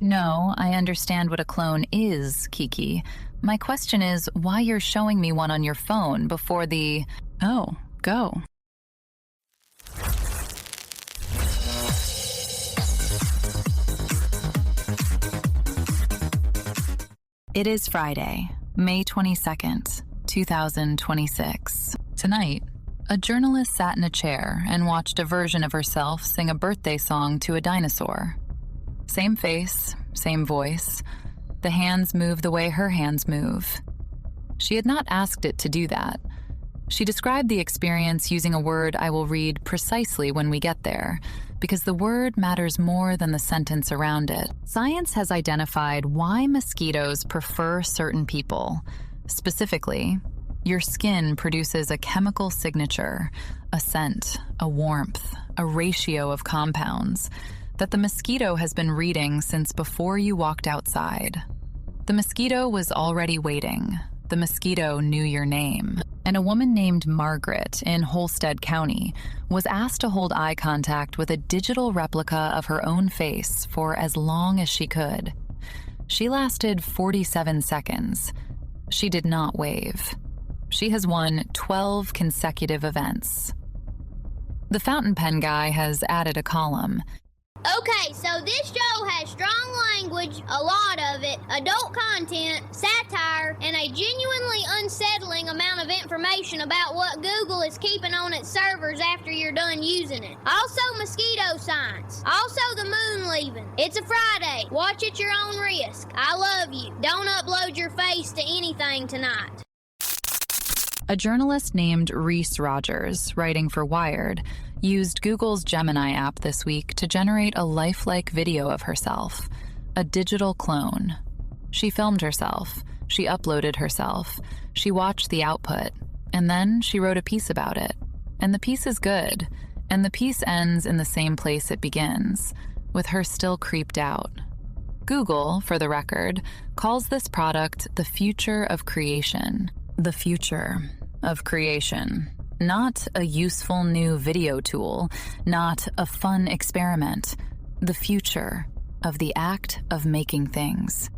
No, I understand what a clone is, Kiki. My question is why you're showing me one on your phone before the... Oh, go. It is Friday, May 22nd, 2026. Tonight, a journalist sat in a chair and watched a version of herself sing a birthday song to a dinosaur. Same face, same voice. The hands move the way her hands move. She had not asked it to do that. She described the experience using a word I will read precisely when we get there, because the word matters more than the sentence around it. Science has identified why mosquitoes prefer certain people. Specifically, your skin produces a chemical signature, a scent, a warmth, a ratio of compounds that the mosquito has been reading since before you walked outside. The mosquito was already waiting. The mosquito knew your name. And a woman named Margaret in Holstead County was asked to hold eye contact with a digital replica of her own face for as long as she could. She lasted 47 seconds. She did not wave. She has won 12 consecutive events. The fountain pen guy has added a column. Okay, so this show has strong language, a lot of it, adult content, satire, and a genuinely unsettling amount of information about what Google is keeping on its servers after you're done using it. Also mosquito signs. Also the moon leaving. It's a Friday. Watch at your own risk. I love you. Don't upload your face to anything tonight. A journalist named Reese Rogers, writing for Wired, used Google's Gemini app this week to generate a lifelike video of herself, a digital clone. She filmed herself, she uploaded herself, she watched the output, and then she wrote a piece about it. And the piece is good, and the piece ends in the same place it begins, with her still creeped out. Google, for the record, calls this product the future of creation. The future of creation. Not a useful new video tool, not a fun experiment. The future of the act of making things.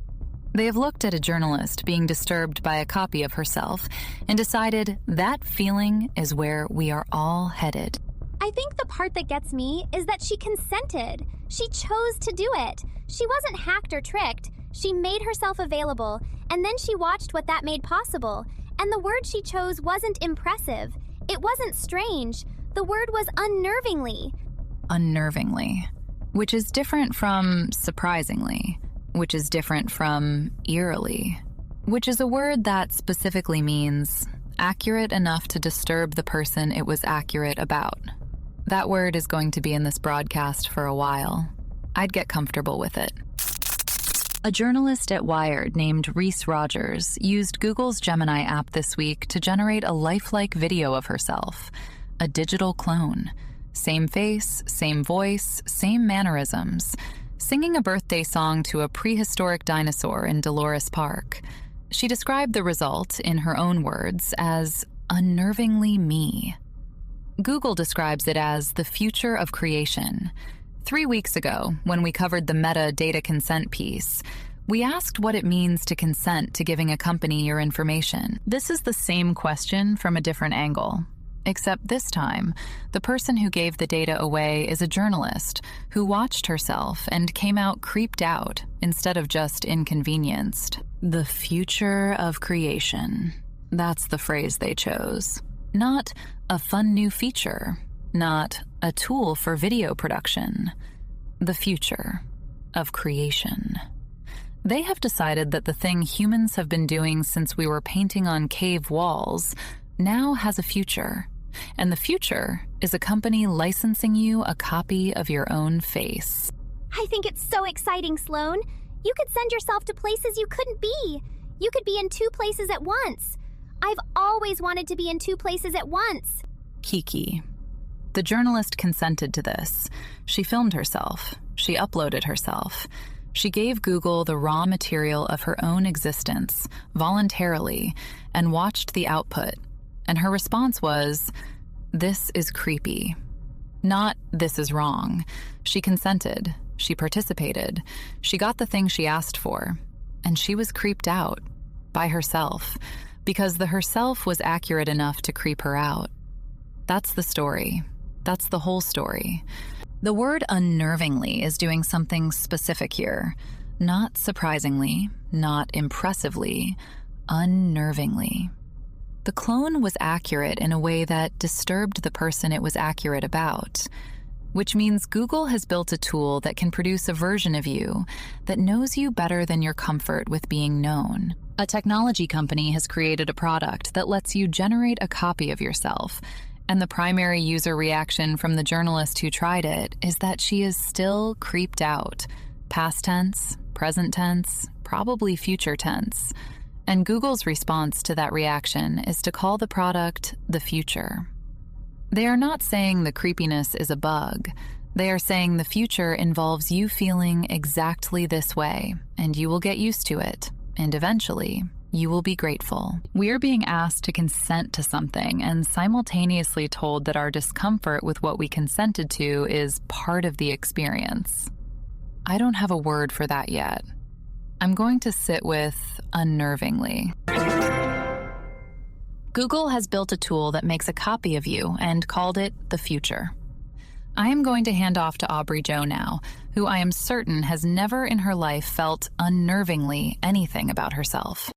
They have looked at a journalist being disturbed by a copy of herself and decided that feeling is where we are all headed. I think the part that gets me is that she consented. She chose to do it. She wasn't hacked or tricked. She made herself available, and then she watched what that made possible. And the word she chose wasn't impressive. It wasn't strange. The word was unnervingly. Unnervingly. Which is different from surprisingly. Which is different from eerily. Which is a word that specifically means accurate enough to disturb the person it was accurate about. That word is going to be in this broadcast for a while. I'd get comfortable with it. A journalist at Wired named Reese Rogers used Google's Gemini app this week to generate a lifelike video of herself, a digital clone. Same face, same voice, same mannerisms, singing a birthday song to a prehistoric dinosaur in Dolores Park. She described the result, in her own words, as unnervingly me. Google describes it as the future of creation. 3 weeks ago, when we covered the Meta data consent piece, we asked what it means to consent to giving a company your information. This is the same question from a different angle. Except this time, the person who gave the data away is a journalist who watched herself and came out creeped out instead of just inconvenienced. The future of creation. That's the phrase they chose. Not a fun new feature. Not a tool for video production. The future of creation. They have decided that the thing humans have been doing since we were painting on cave walls now has a future. And the future is a company licensing you a copy of your own face. I think it's so exciting, Sloan. You could send yourself to places you couldn't be. You could be in 2 places at once. I've always wanted to be in 2 places at once. Kiki. The journalist consented to this. She filmed herself. She uploaded herself. She gave Google the raw material of her own existence, voluntarily, and watched the output. And her response was, "This is creepy." Not, "This is wrong." She consented. She participated. She got the thing she asked for. And she was creeped out by herself because the herself was accurate enough to creep her out. That's the story. That's the whole story. The word unnervingly is doing something specific here. Not surprisingly, not impressively, unnervingly. The clone was accurate in a way that disturbed the person it was accurate about, which means Google has built a tool that can produce a version of you that knows you better than your comfort with being known. A technology company has created a product that lets you generate a copy of yourself, and the primary user reaction from the journalist who tried it is that she is still creeped out. Past tense, present tense, probably future tense. And Google's response to that reaction is to call the product the future. They are not saying the creepiness is a bug. They are saying the future involves you feeling exactly this way, and you will get used to it, and eventually, you will be grateful. We're being asked to consent to something and simultaneously told that our discomfort with what we consented to is part of the experience. I don't have a word for that yet. I'm going to sit with unnervingly. Google has built a tool that makes a copy of you and called it the future. I am going to hand off to Aubrey Jo now, who I am certain has never in her life felt unnervingly anything about herself.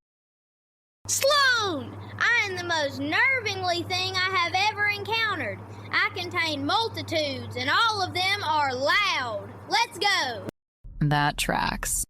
Sloan! I am the most nervingly thing I have ever encountered. I contain multitudes, and all of them are loud. Let's go! That tracks.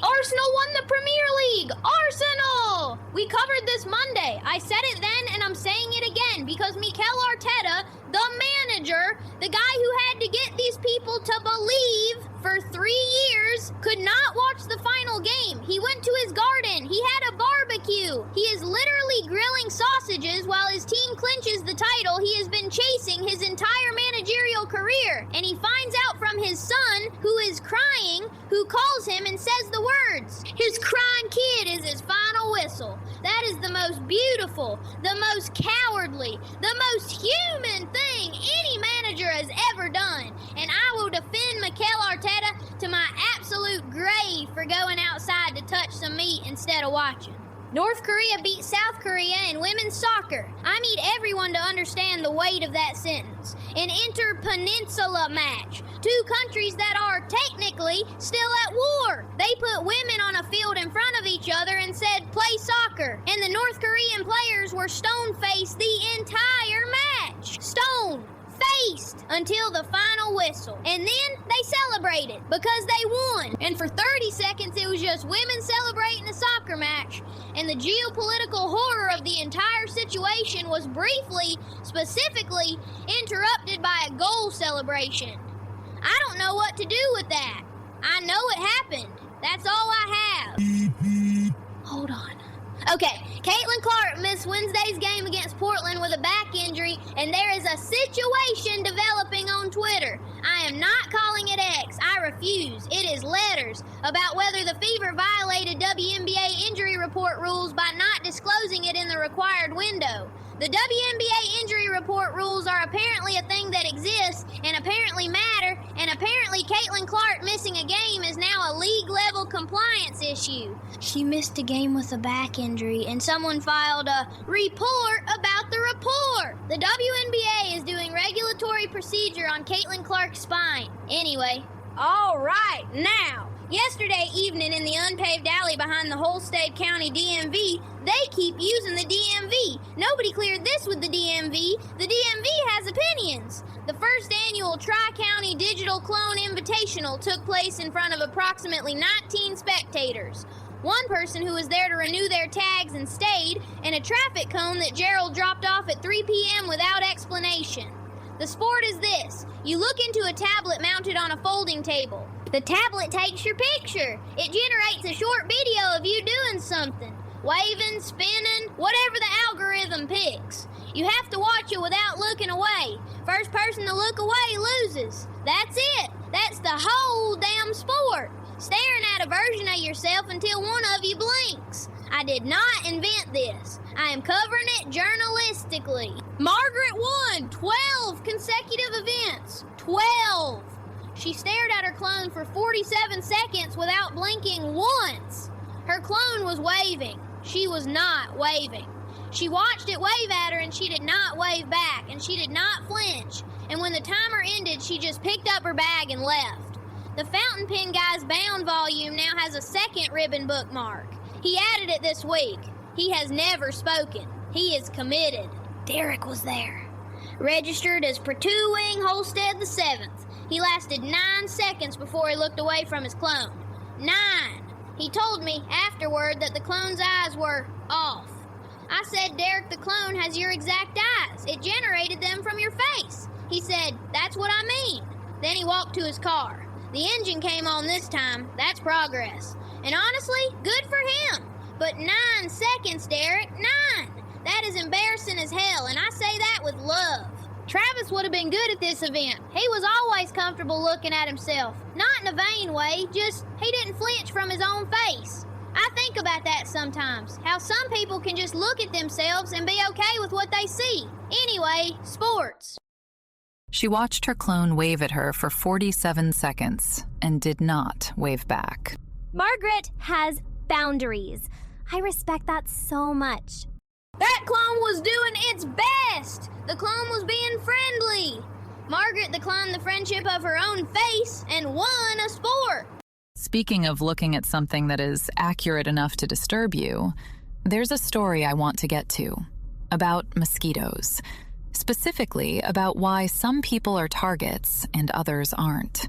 Arsenal won the Premier League! Arsenal! We covered this Monday. I said it then and I'm saying it again because Mikel Arteta, the manager, the guy who had to get these people to believe for 3 years, could not watch the final game. He went to his garden. He had a barbecue. He is literally grilling sausages while his team clinches the title he has been chasing his entire managerial career. And he finds out from his son, who is crying, who calls him and says the words. His crying kid is his final whistle. That is the most beautiful, the most cowardly, the most human thing any manager has ever done. And I will defend Mikel Arteta to my absolute grave for going outside to touch some meat instead of watching. North Korea beat South Korea in women's soccer. I need everyone to understand the weight of that sentence. An interpeninsula match. Two countries that are technically still at war. They put women on a field in front of each other and said, play soccer. And the North Korean players were stone-faced the entire match. Stone-faced until the final whistle. And then they celebrated because they won. And for 30 seconds it was just women celebrating a soccer match. And the geopolitical horror of the entire situation was briefly, specifically, interrupted by a goal celebration. I don't know what to do with that. I know it happened. That's all I have. Hold on. Okay, Caitlin Clark missed Wednesday's game against Portland with a back injury, and there is a situation developing on Twitter. I am not calling it X. I refuse. It is letters about whether the Fever violated WNBA injury report rules by not disclosing it in the required window. The WNBA injury report rules are apparently a thing that exists and apparently matter, and apparently Caitlin Clark missing a game is now a league-level compliance issue. She missed a game with a back injury, and someone filed a report about the report. The WNBA is doing regulatory procedure on Caitlin Clark's spine. Anyway, all right, now. Yesterday evening in the unpaved alley behind the Holsted County DMV, they keep using the DMV. Nobody cleared this with the DMV. The DMV has opinions. The first annual Tri-County Digital Clone Invitational took place in front of approximately 19 spectators. One person who was there to renew their tags and stayed, and a traffic cone that Gerald dropped off at 3 p.m. without explanation. The sport is this. You look into a tablet mounted on a folding table. The tablet takes your picture. It generates a short video of you doing something. Waving, spinning, whatever the algorithm picks. You have to watch it without looking away. First person to look away loses. That's it. That's the whole damn sport. Staring at a version of yourself until one of you blinks. I did not invent this. I am covering it journalistically. Margaret won 12 consecutive events. 12! She stared at her clone for 47 seconds without blinking once. Her clone was waving. She was not waving. She watched it wave at her and she did not wave back, and she did not flinch. And when the timer ended, she just picked up her bag and left. The fountain pen guy's bound volume now has a second ribbon bookmark. He added it this week. He has never spoken. He is committed. Derek was there. Registered as Purtuing Holstead the 7th. He lasted 9 seconds before he looked away from his clone. 9! He told me afterward that the clone's eyes were off. I said, Derek the clone has your exact eyes. It generated them from your face. He said, that's what I mean. Then he walked to his car. The engine came on this time. That's progress. And honestly, good for him. But 9 seconds, Derek, 9! That is embarrassing as hell, and I say that with love. Travis would have been good at this event. He was always comfortable looking at himself. Not in a vain way, just he didn't flinch from his own face. I think about that sometimes, how some people can just look at themselves and be okay with what they see. Anyway, sports. She watched her clone wave at her for 47 seconds and did not wave back. Margaret has boundaries. I respect that so much. That clone was doing its best. The clone was being friendly. Margaret declined the friendship of her own face and won a sport. Speaking of looking at something that is accurate enough to disturb you, there's a story I want to get to about mosquitoes, specifically about why some people are targets and others aren't.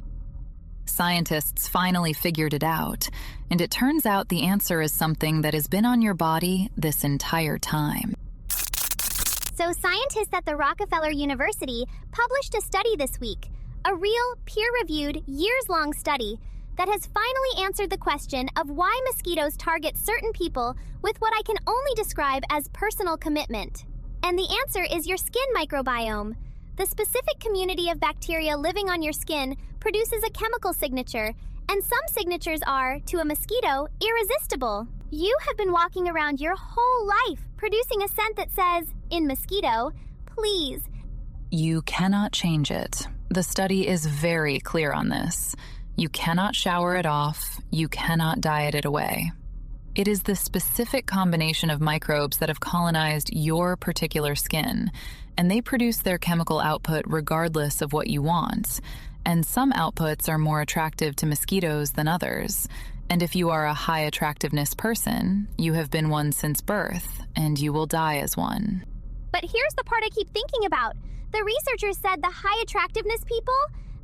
Scientists finally figured it out, and it turns out the answer is something that has been on your body this entire time. So scientists at the Rockefeller University published a study this week, a real, peer-reviewed, years-long study that has finally answered the question of why mosquitoes target certain people with what I can only describe as personal commitment. And the answer is your skin microbiome. The specific community of bacteria living on your skin produces a chemical signature, and some signatures are, to a mosquito, irresistible. You have been walking around your whole life producing a scent that says, in mosquito, please. You cannot change it. The study is very clear on this. You cannot shower it off. You cannot diet it away. It is the specific combination of microbes that have colonized your particular skin, and they produce their chemical output regardless of what you want. And some outputs are more attractive to mosquitoes than others. And if you are a high attractiveness person, you have been one since birth, and you will die as one. But here's the part I keep thinking about. The researchers said the high attractiveness people,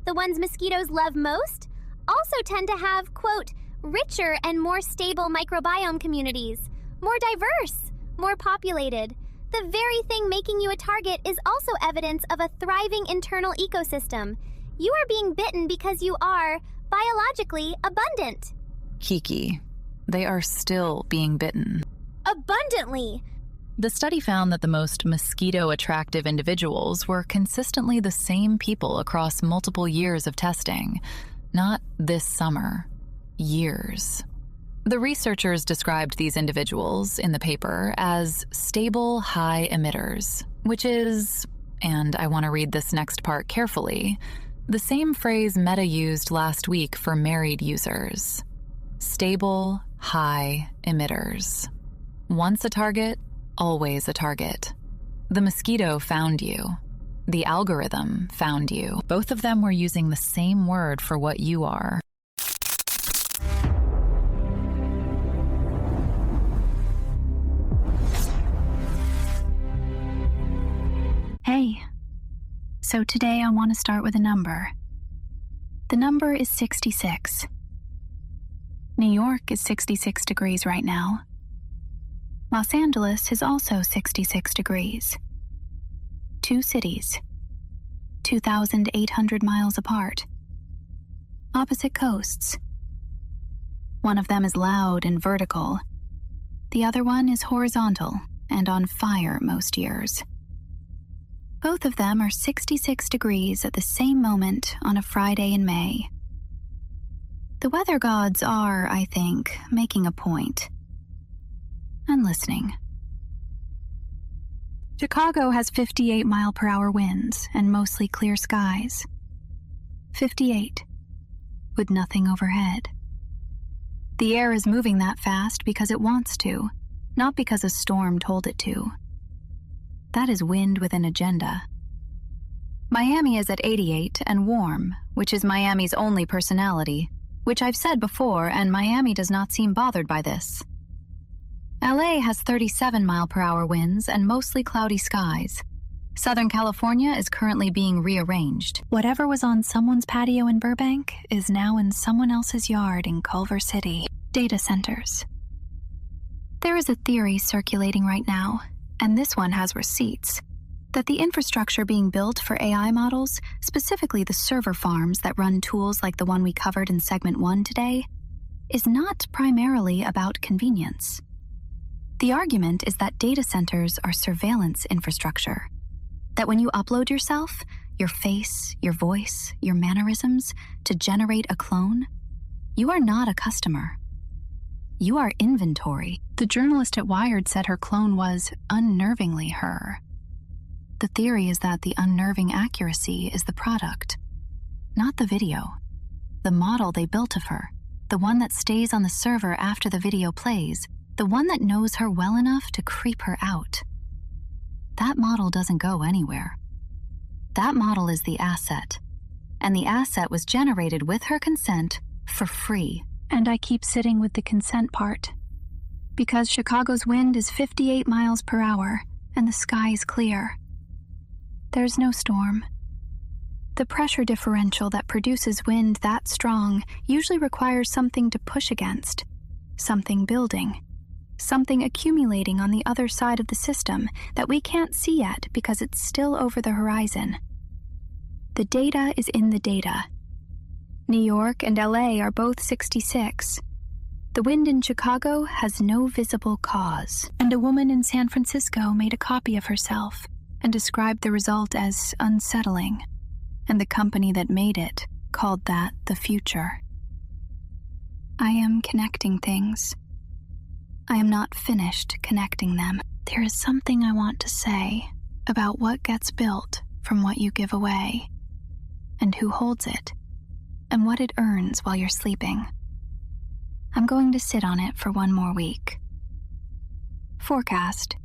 the ones mosquitoes love most, also tend to have, quote, richer and more stable microbiome communities, more diverse, more populated. The very thing making you a target is also evidence of a thriving internal ecosystem. You are being bitten because you are, biologically, abundant. Kiki, they are still being bitten. Abundantly! The study found that the most mosquito-attractive individuals were consistently the same people across multiple years of testing. Not this summer. Years. The researchers described these individuals in the paper as stable high emitters, which is, and I want to read this next part carefully, the same phrase Meta used last week for married users. Stable high emitters. Once a target, always a target. The mosquito found you. The algorithm found you. Both of them were using the same word for what you are. Hey, so today I want to start with a number. The number is 66. New York is 66 degrees right now. Los Angeles is also 66 degrees. Two cities, 2,800 miles apart. Opposite coasts. One of them is loud and vertical. The other one is horizontal and on fire most years. Both of them are 66 degrees at the same moment on a Friday in May. The weather gods are, I think, making a point. and listening. Chicago has 58-mile-per-hour winds and mostly clear skies. 58, with nothing overhead. The air is moving that fast because it wants to, not because a storm told it to. That is wind with an agenda. Miami is at 88 and warm, which is Miami's only personality, which I've said before, and Miami does not seem bothered by this. LA has 37-mile-per-hour winds and mostly cloudy skies. Southern California is currently being rearranged. Whatever was on someone's patio in Burbank is now in someone else's yard in Culver City. Data centers. There is a theory circulating right now, and this one has receipts, that the infrastructure being built for AI models, specifically the server farms that run tools like the one we covered in segment 1 today, is not primarily about convenience. The argument is that data centers are surveillance infrastructure. That when you upload yourself, your face, your voice, your mannerisms, to generate a clone, you are not a customer. You are inventory. The journalist at Wired said her clone was unnervingly her. The theory is that the unnerving accuracy is the product, not the video. The model they built of her, the one that stays on the server after the video plays, the one that knows her well enough to creep her out. That model doesn't go anywhere. That model is the asset, and the asset was generated with her consent for free. And I keep sitting with the consent part, because Chicago's wind is 58 miles per hour and the sky is clear. There's no storm. The pressure differential that produces wind that strong usually requires something to push against, something building, something accumulating on the other side of the system that we can't see yet because it's still over the horizon. The data is in the data. New York and LA are both 66. The wind in Chicago has no visible cause, and a woman in San Francisco made a copy of herself and described the result as unsettling, and the company that made it called that the future. I am connecting things. I am not finished connecting them. There is something I want to say about what gets built from what you give away, and who holds it, and what it earns while you're sleeping. I'm going to sit on it for one more week. Forecast.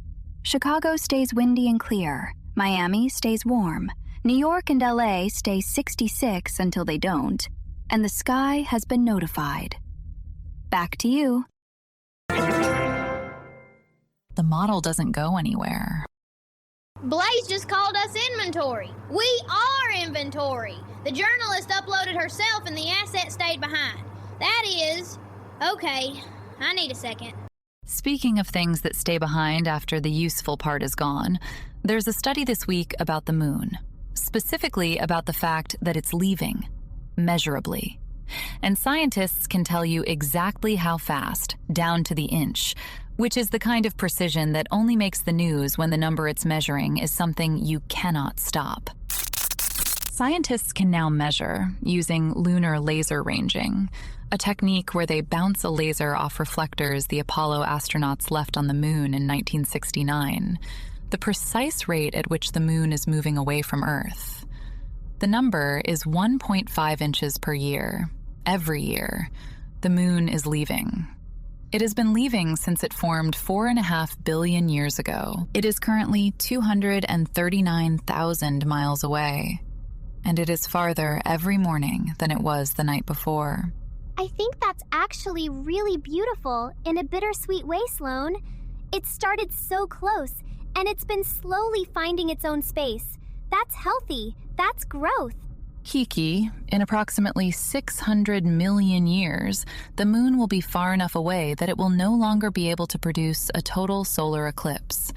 Chicago stays windy and clear. Miami stays warm. New York and LA stay 66 until they don't. And the sky has been notified. Back to you. The model doesn't go anywhere. Blaze just called us inventory. We are inventory. The journalist uploaded herself and the asset stayed behind. That is... Okay, I need a second. Speaking of things that stay behind after the useful part is gone, there's a study this week about the moon, specifically about the fact that it's leaving, measurably. And scientists can tell you exactly how fast, down to the inch, which is the kind of precision that only makes the news when the number it's measuring is something you cannot stop. Scientists can now measure using lunar laser ranging, a technique where they bounce a laser off reflectors the Apollo astronauts left on the moon in 1969, the precise rate at which the moon is moving away from Earth. The number is 1.5 inches per year. Every year, the moon is leaving. It has been leaving since it formed 4.5 billion years ago. It is currently 239,000 miles away, and it is farther every morning than it was the night before. I think that's actually really beautiful in a bittersweet way, Sloan. It started so close, and it's been slowly finding its own space. That's healthy. That's growth. Kiki, in approximately 600 million years, the moon will be far enough away that it will no longer be able to produce a total solar eclipse.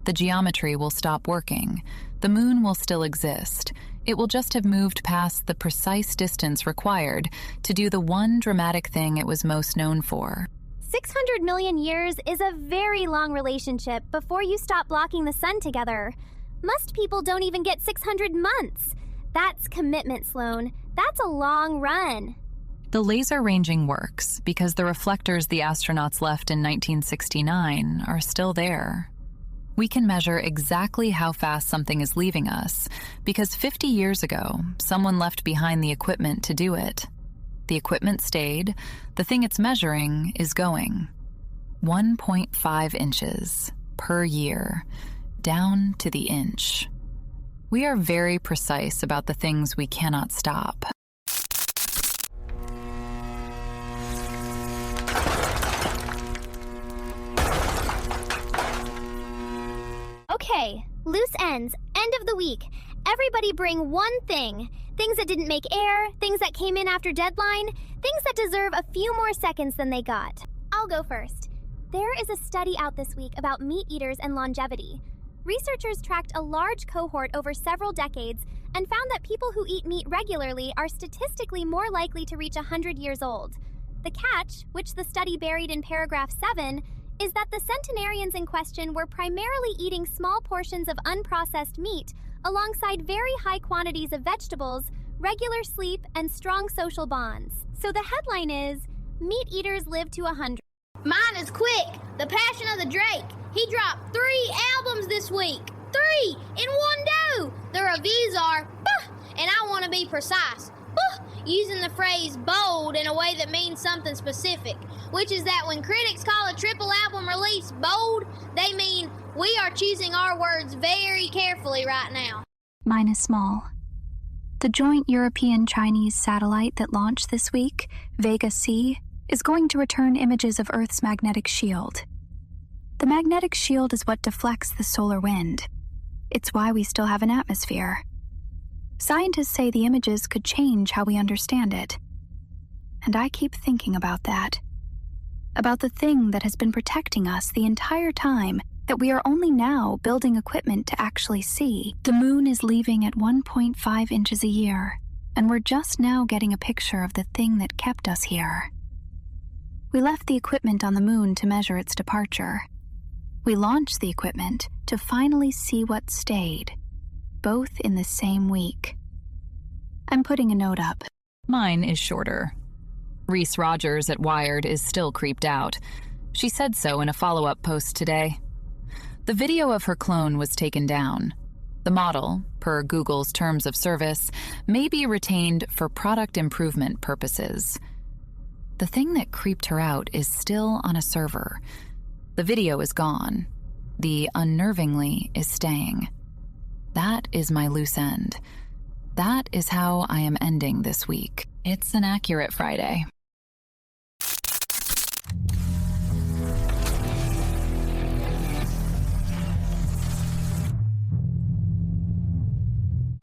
The geometry will stop working. The moon will still exist. It will just have moved past the precise distance required to do the one dramatic thing it was most known for. 600 million years is a very long relationship before you stop blocking the sun together. Most people don't even get 600 months. That's commitment, Sloan. That's a long run. The laser ranging works because the reflectors the astronauts left in 1969 are still there. We can measure exactly how fast something is leaving us because 50 years ago, someone left behind the equipment to do it. The equipment stayed, the thing it's measuring is going. 1.5 inches per year, down to the inch. We are very precise about the things we cannot stop. Okay, loose ends, end of the week. Everybody bring one thing. Things that didn't make air, things that came in after deadline, things that deserve a few more seconds than they got. I'll go first. There is a study out this week about meat eaters and longevity. Researchers tracked a large cohort over several decades and found that people who eat meat regularly are statistically more likely to reach 100 years old. The catch, which the study buried in paragraph 7, is that the centenarians in question were primarily eating small portions of unprocessed meat alongside very high quantities of vegetables, regular sleep, and strong social bonds. So the headline is, meat eaters live to 100. Mine is quick. The Passion of the Drake. He dropped 3 albums this week. 3 in one go. The reviews are, bah, and I want to be precise, bah, using the phrase bold in a way that means something specific, which is that when critics call a triple album release bold, they mean we are choosing our words very carefully right now. Mine is small. The joint European-Chinese satellite that launched this week, Vega C, is going to return images of Earth's magnetic shield. The magnetic shield is what deflects the solar wind. It's why we still have an atmosphere. Scientists say the images could change how we understand it. And I keep thinking about that. About the thing that has been protecting us the entire time that we are only now building equipment to actually see. The moon is leaving at 1.5 inches a year, and we're just now getting a picture of the thing that kept us here. We left the equipment on the moon to measure its departure. We launched the equipment to finally see what stayed, both in the same week. I'm putting a note up. Mine is shorter. Reese Rogers at Wired is still creeped out. She said so in a follow-up post today. The video of her clone was taken down. The model, per Google's terms of service, may be retained for product improvement purposes. The thing that creeped her out is still on a server. The video is gone. The unnervingly is staying. That is my loose end. That is how I am ending this week. It's an accurate Friday.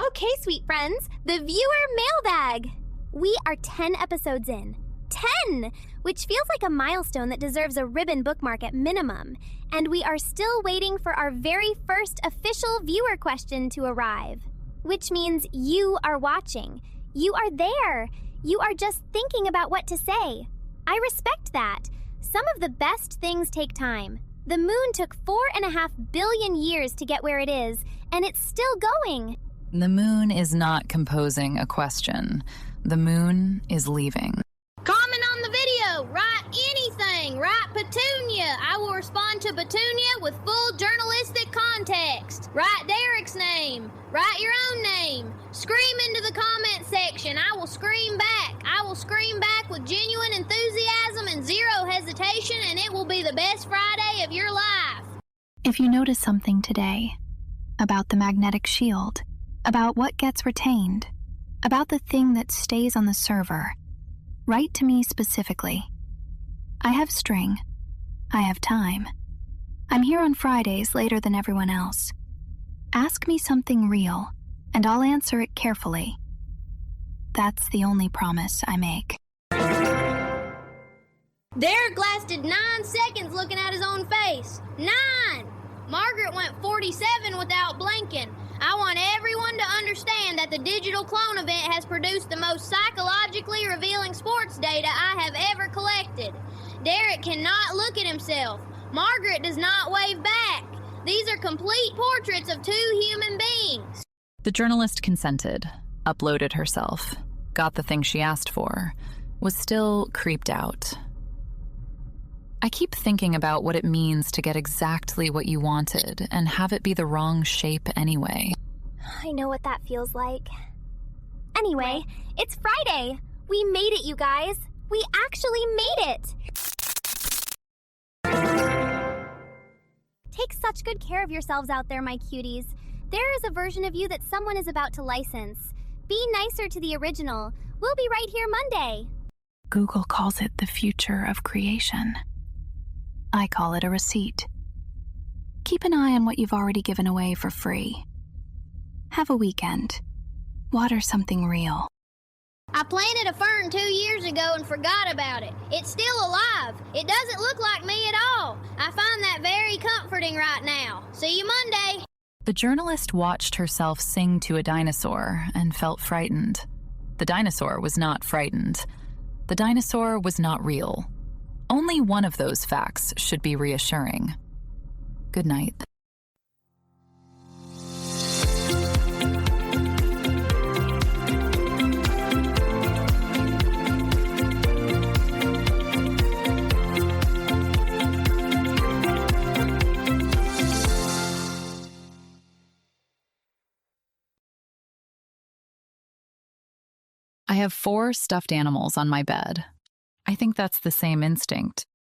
Okay, sweet friends, the viewer mailbag. We are 10 episodes in. 10! Which feels like a milestone that deserves a ribbon bookmark at minimum. And we are still waiting for our very first official viewer question to arrive. Which means you are watching. You are there. You are just thinking about what to say. I respect that. Some of the best things take time. The moon took 4.5 billion years to get where it is, and it's still going. The moon is not composing a question. The moon is leaving. Comment on the video. Write anything. Write Petunia. I will respond to Petunia with full journalistic context. Write Derek's name. Write your own name. Scream into the comment section. I will scream back. I will scream back with genuine enthusiasm and zero hesitation, and it will be the best Friday of your life. If you notice something today about the magnetic shield, about what gets retained, about the thing that stays on the server, write to me specifically. I have string. I have time. I'm here on Fridays later than everyone else. Ask me something real, and I'll answer it carefully. That's the only promise I make. Derek lasted 9 seconds looking at his own face. 9! Margaret went 47 without blinking. I want everyone to understand that the digital clone event has produced the most psychologically revealing sports data I have ever collected. Derek cannot look at himself. Margaret does not wave back. These are complete portraits of 2 human beings. The journalist consented, uploaded herself, got the thing she asked for, was still creeped out. I keep thinking about what it means to get exactly what you wanted and have it be the wrong shape anyway. I know what that feels like. Anyway, it's Friday. We made it, you guys. We actually made it. Take such good care of yourselves out there, my cuties. There is a version of you that someone is about to license. Be nicer to the original. We'll be right here Monday. Google calls it the future of creation. I call it a receipt. Keep an eye on what you've already given away for free. Have a weekend. Water something real. I planted a fern 2 years ago and forgot about it. It's still alive. It doesn't look like me at all. I find that very comforting right now. See you Monday. The journalist watched herself sing to a dinosaur and felt frightened. The dinosaur was not frightened. The dinosaur was not real. Only one of those facts should be reassuring. Good night. I have 4 stuffed animals on my bed. I think that's the same instinct.